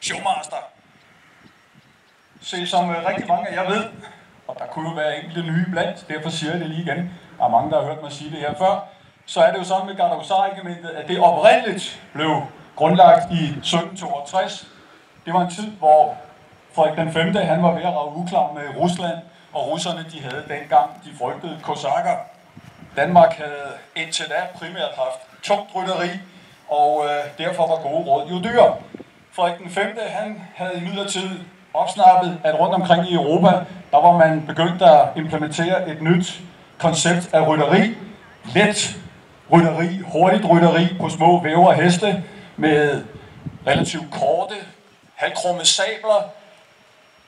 showmaster. Se, som rigtig mange af jer ved, og der kunne jo være enkelte nye blandt, derfor siger jeg det lige igen. Der er mange, der har hørt mig sige det her før. Så er det jo sådan med Gardehusarregimentet, at det oprindeligt blev grundlagt i 1762. Det var en tid, hvor Frederik den 5. han var ved at rage uklar med Rusland, og russerne de havde dengang de frygtede kosakker. Danmark havde indtil da primært haft tungt rytteri, og derfor var gode råd jo dyre. Frederik den 5. han havde imidlertid opsnappet, at rundt omkring i Europa, der var man begyndt at implementere et nyt koncept af rytteri. Let rytteri, hurtigt rytteri på små vævre heste med relativt korte, halvkrumme sabler.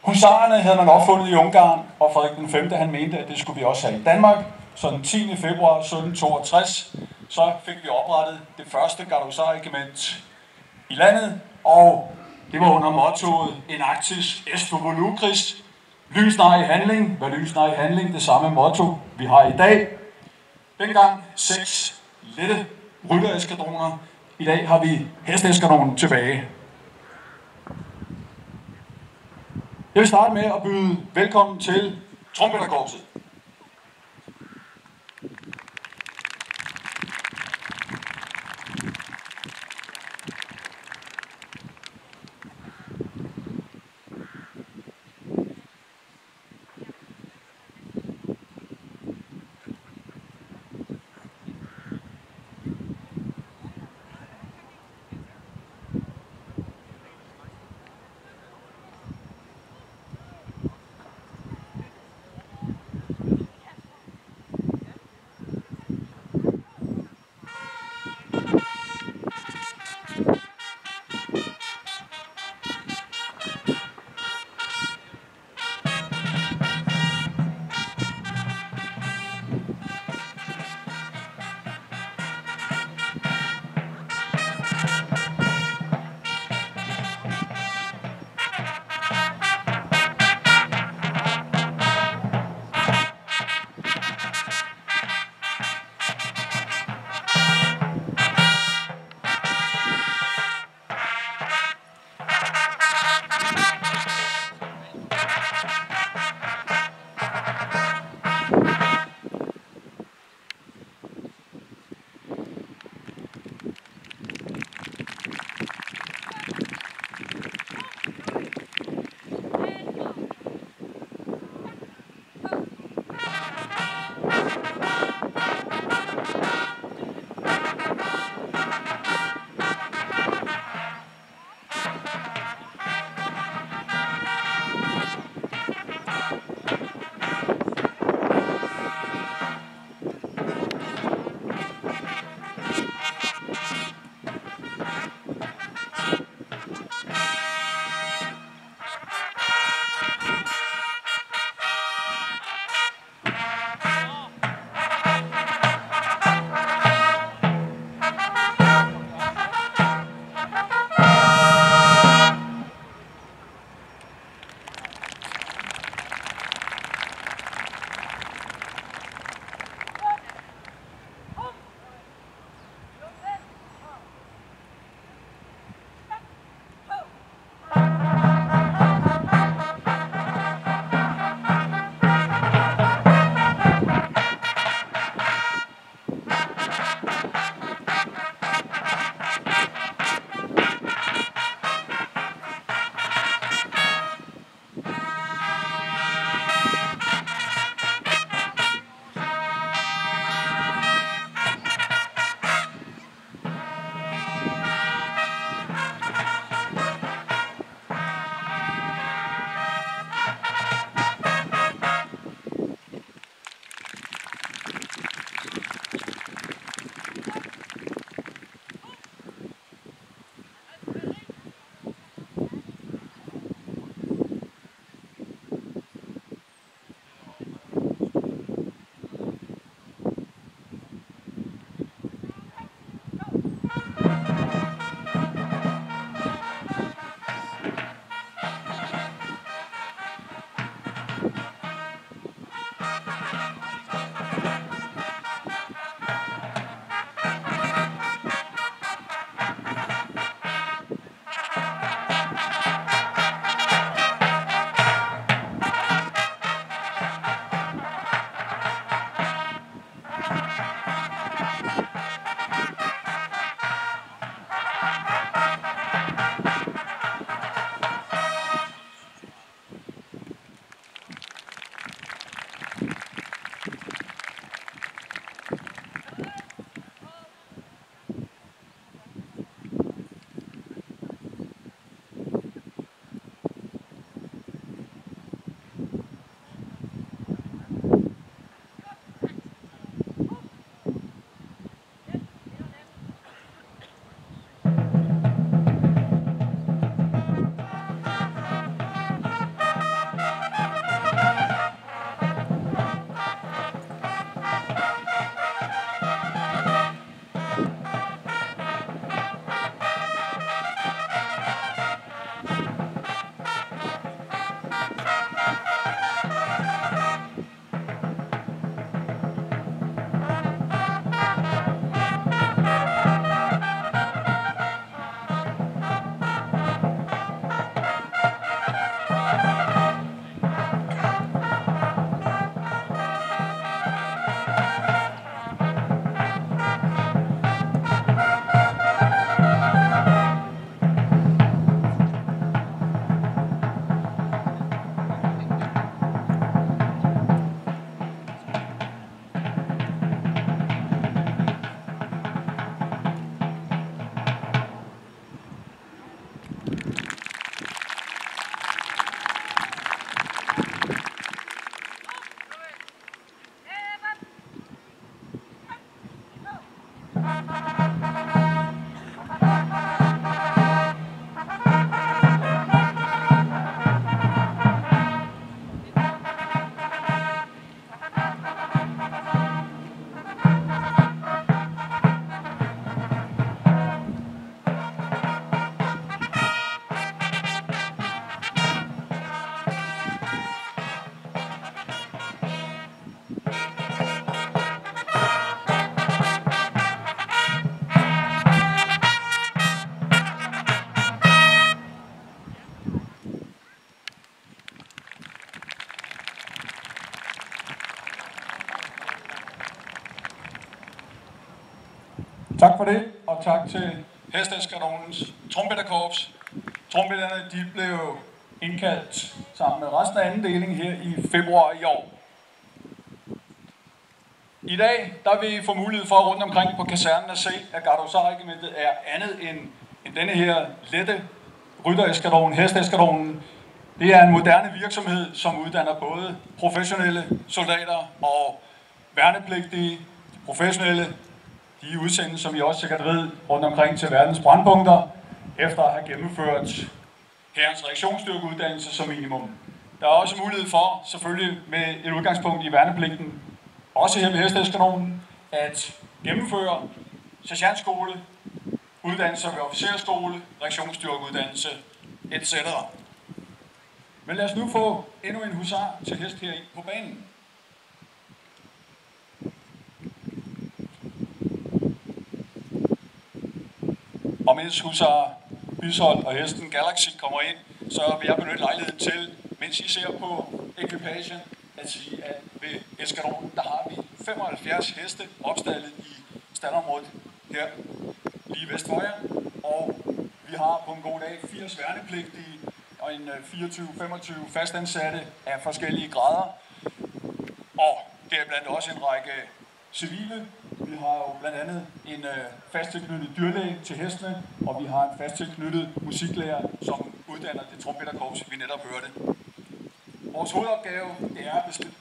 Husarerne havde man opfundet i Ungarn, og Frederik den 5. han mente, at det skulle vi også have i Danmark. Så den 10. februar 1762, så fik vi oprettet det første Gardehusarregiment i landet, og det var under mottoet Enactis est volucris, lys nej i handling. Hvad lys nej i handling? Det samme motto, vi har i dag. Dengang 6 lette ryttereskadroner. I dag har vi hesteeskadronen tilbage. Jeg vil starte med at byde velkommen til Trompetterkorpset. for det, og tak til Hesteskadronens trompetterkorps. Trompetterne de blev indkaldt sammen med resten af anden deling her i februar i år. I dag der vil I få mulighed for rundt omkring på kasernen at se, at Gardehusarregimentet er andet end denne her lette ryttereskadron, hesteskadronen. Det er en moderne virksomhed, som uddanner både professionelle soldater og værnepligtige. De professionelle de udsendes, som I også sikkert ved, rundt omkring til verdens brandpunkter, efter at have gennemført hærens reaktionsstyrkeuddannelse som minimum. Der er også mulighed for, selvfølgelig med et udgangspunkt i værnepligten, også her ved hesteskadronen, at gennemføre sergeantskole, uddannelse ved officerskole, reaktionsstyrkeuddannelse, etc. Men lad os nu få endnu en husar til hest her på banen. Og mens husar Bishold og hesten Galaxy kommer ind, så vil jeg benytte lejligheden til, mens I ser på ekvipagen, at sige, at ved eskadronen, der har vi 75 heste opstallet i staldområdet her lige vest for jer. Og vi har på en god dag 80 værnepligtige og en 24-25 fastansatte af forskellige grader. Og deriblandt også en række civile. Vi har jo blandt andet en fast tilknyttet dyrlæge til hestene, og vi har en fast tilknyttet musiklærer, som uddanner det trompetterkorps, vi netop hørte. Vores hovedopgave det er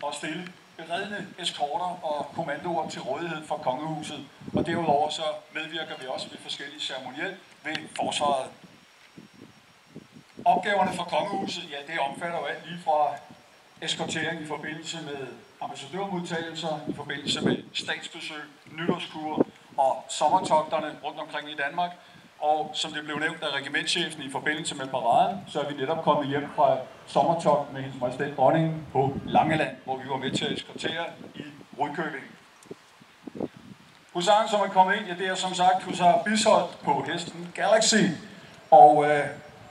at stille beredne eskorter og kommandoer til rådighed for kongehuset, og derudover så medvirker vi også ved forskellige ceremoniel ved forsvaret. Opgaverne for kongehuset, ja, det omfatter jo alt lige fra eskortering i forbindelse med ambassadørmodtagelser, i forbindelse med statsbesøg, nytårskur og sommertogterne rundt omkring i Danmark. Og som det blev nævnt af regimentschefen i forbindelse med paraden, så er vi netop kommet hjem fra sommertogt med Hendes Majestæt Dronningen på Langeland, hvor vi var med til at eskortere i Rudkøbing. Husaren, som er kommet ind, ja, det er som sagt husar Bishold på hesten Galaxy. Og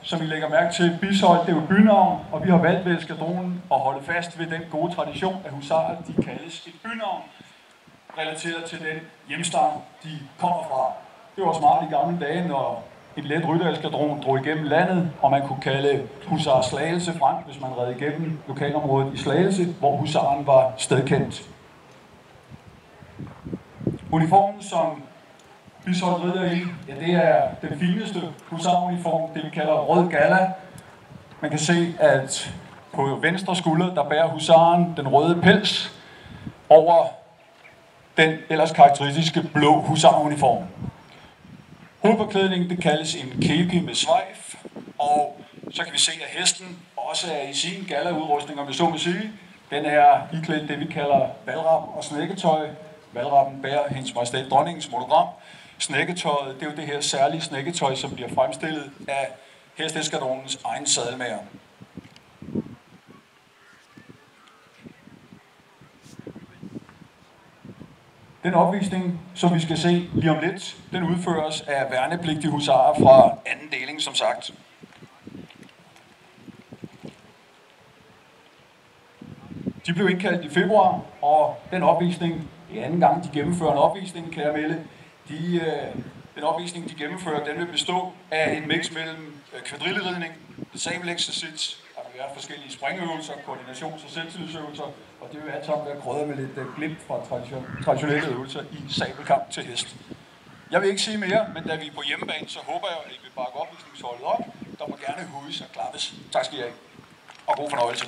som I lægger mærke til, Bishold, det er jo bynavn, og vi har valgt ved eskadronen at holde fast ved den gode tradition, at husarer, de kaldes et bynavn, relateret til den hjemstavn, de kommer fra. Det var smart i gamle dage, når en let ryttereskadron drog igennem landet, og man kunne kalde husar Slagelse frem, hvis man red igennem lokalområdet i Slagelse, hvor husaren var stedkendt. Uniformen, som Bishold rider i, ja, det er den fineste husaruniform, det vi kalder rød galla. Man kan se, at på venstre skulder, der bærer husaren den røde pels over den ellers karakteristiske blå husaruniform. Hovedbeklædningen det kaldes en kepi med svejf, og så kan vi se, at hesten også er i sin galla-udrustning, om vi så må sige. Den er iklædt det, vi kalder valrap og snækketøj. Valrappen bærer Hendes Majestæt Dronningens monogram. Snækketøjet, det er jo det her særlige snækketøj, som bliver fremstillet af hesteskadronens egen sadelmager. Den opvisning, som vi skal se lige om lidt, den udføres af værnepligtige husarer fra anden deling, som sagt. De blev indkaldt i februar, og den opvisning, det er anden gang, de gennemfører en opvisning, kan jeg melde. Den opvisning, de gennemfører, den vil bestå af et mix mellem kvadrilleridning, sabeleksercits, der vil være forskellige springøvelser, koordinations- og selvtillidsøvelser, og det vil alt sammen være krydret med lidt glimt fra traditionelle øvelser i sabelkamp til hest. Jeg vil ikke sige mere, men da vi er på hjemmebane, så håber jeg, at I vil bakke opvisningsholdet op. Der må gerne hudes og klappes. Tak skal I have, og god fornøjelse.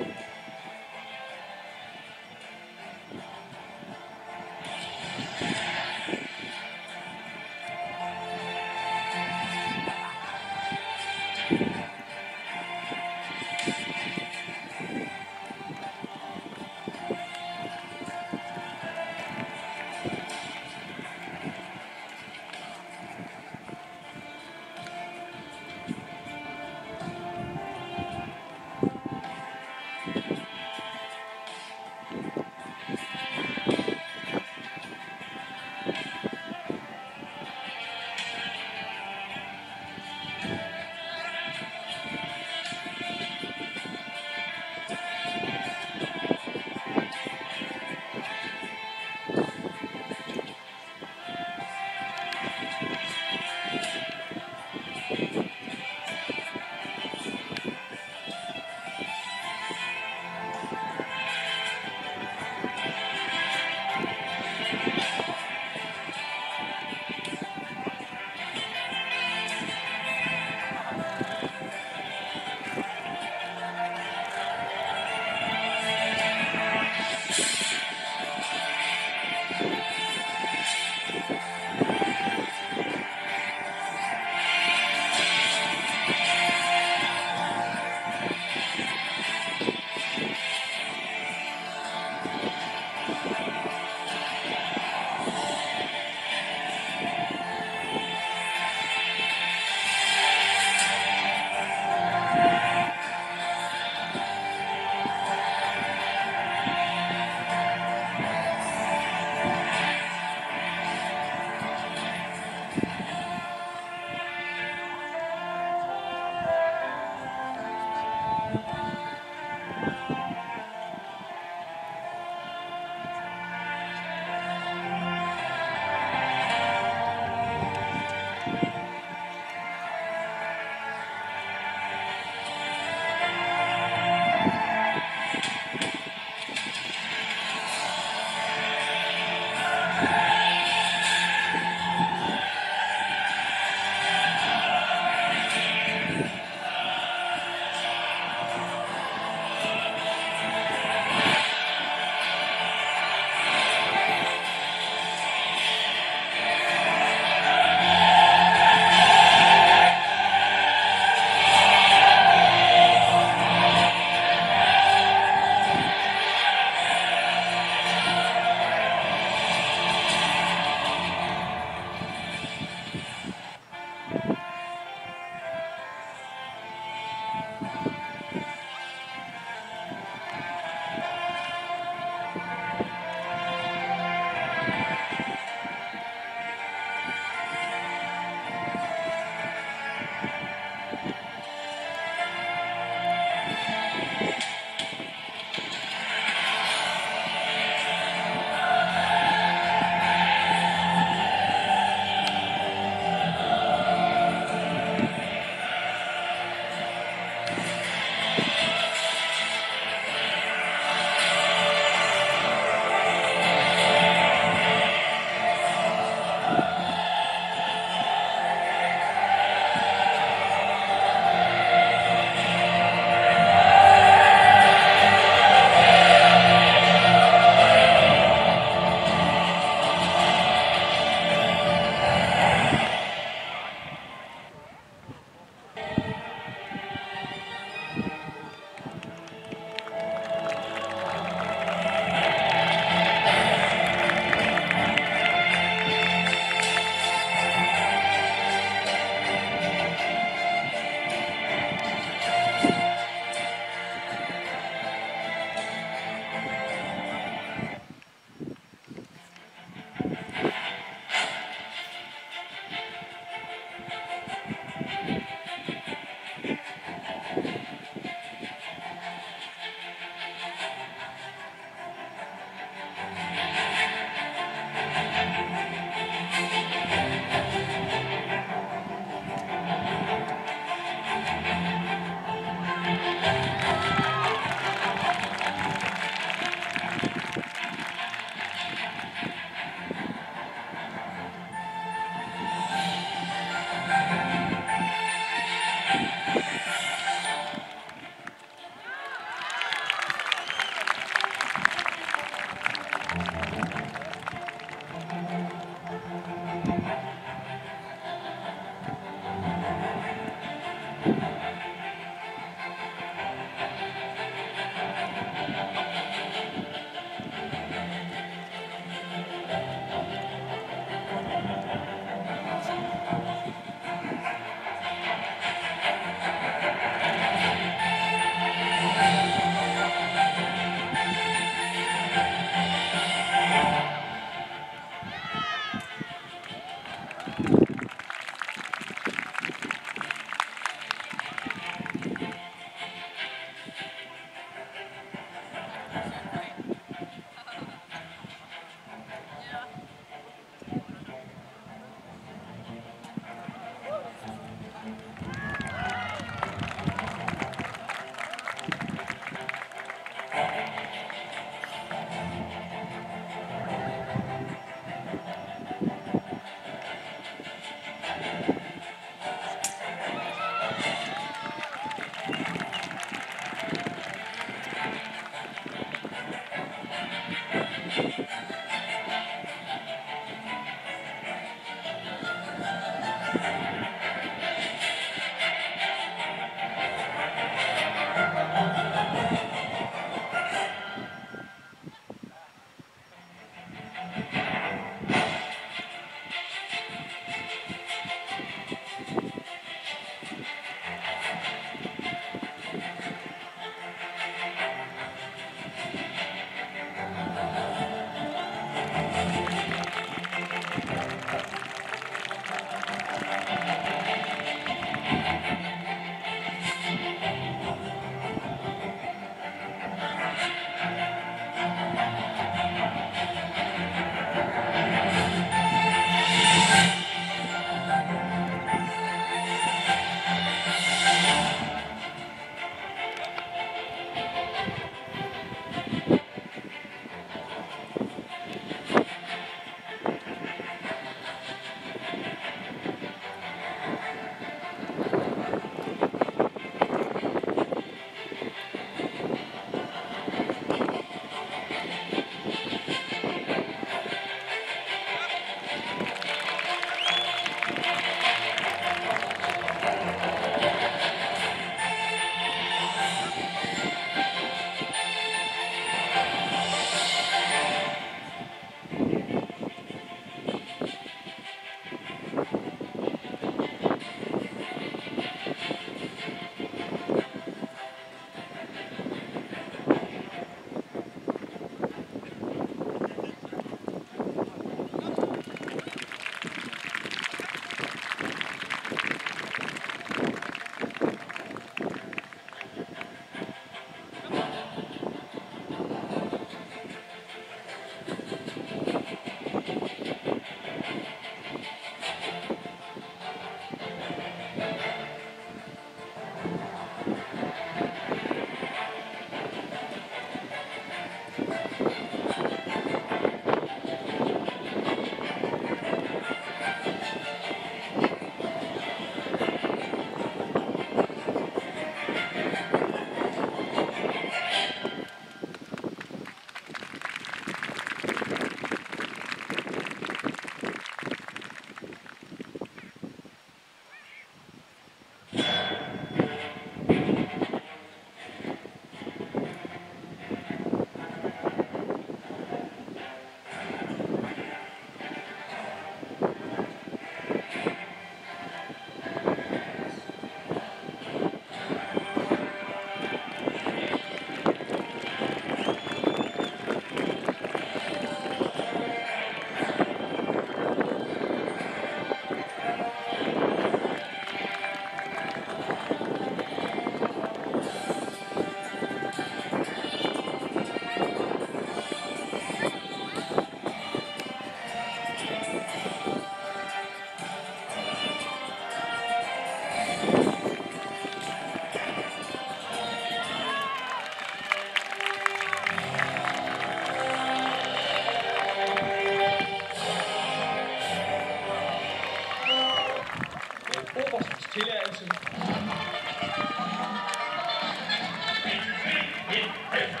1, 2,